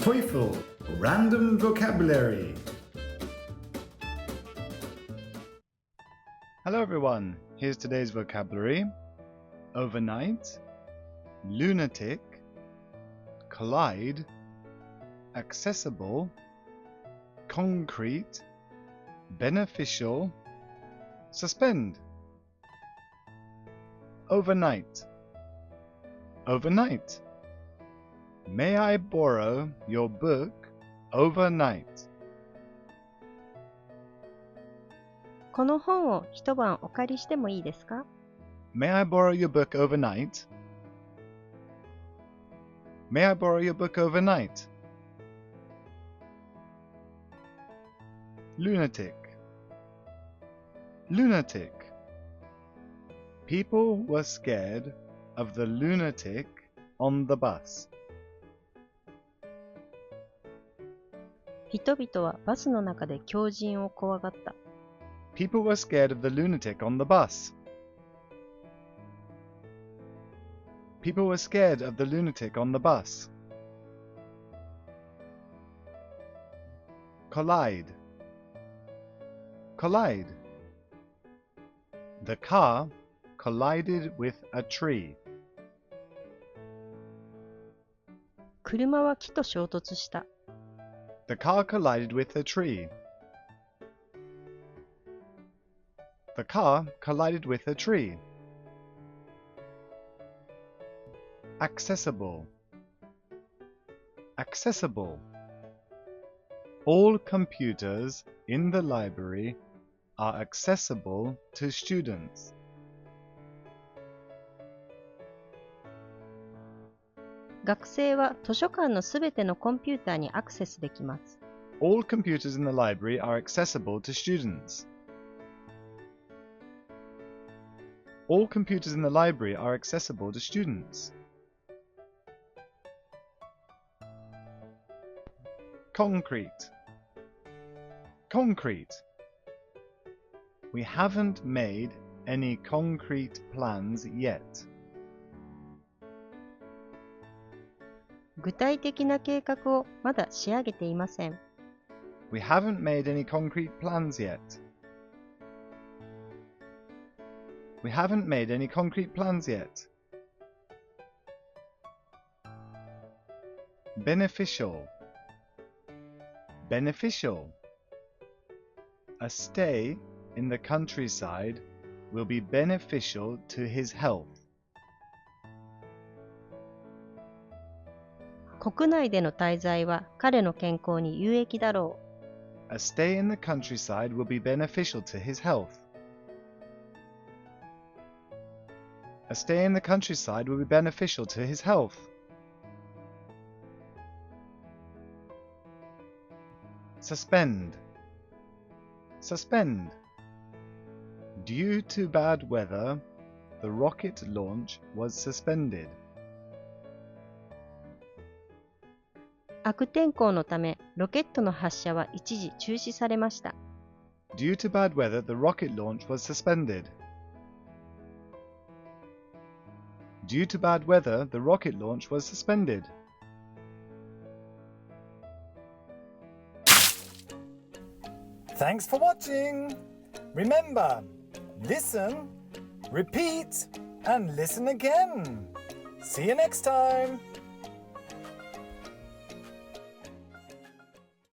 TOEFL Random Vocabulary. Hello everyone, here's today's vocabulary. Overnight, lunatic, collide, accessible, concrete, beneficial, suspend. Overnight. Overnight. May I borrow your book overnight? この本を一晩お借りしてもいいですか？ May I borrow your book overnight? May I borrow your book overnight? Lunatic. Lunatic. People were scared of the lunatic on the bus. 人々はバスの中で狂人を怖がった。People were scared of the lunatic on the bus. People were scared of the lunatic on the bus. Collide. Collide. The car collided with a tree. 車は木と衝突した。The car collided with a tree. The car collided with a tree. Accessible. Accessible. All computers in the library are accessible to students. 学生は図書館のすべてのコンピューターにアクセスできます。All computers in the library are accessible to students. All computers in the library are accessible to students. Concrete. Concrete. We haven't made any concrete plans yet. 具体的な計画をまだ仕上げていません。We haven't made any concrete plans yet. We haven't made any concrete plans yet. Beneficial. Beneficial. A stay in the countryside will be beneficial to his health. 国内での滞在は彼の健康に有益だろう。A stay in the countryside will be beneficial to his health. A stay in the countryside will be beneficial to his health. Suspend. Suspend. Due to bad weather, the rocket launch was suspended. 悪天候のため、ロケットの発射は一時中止されました。Due to bad weather, the rocket launch was suspended. Due to bad weather, the rocket launch was suspended. Thanks for watching. Remember, listen, repeat, and listen again. See you next time.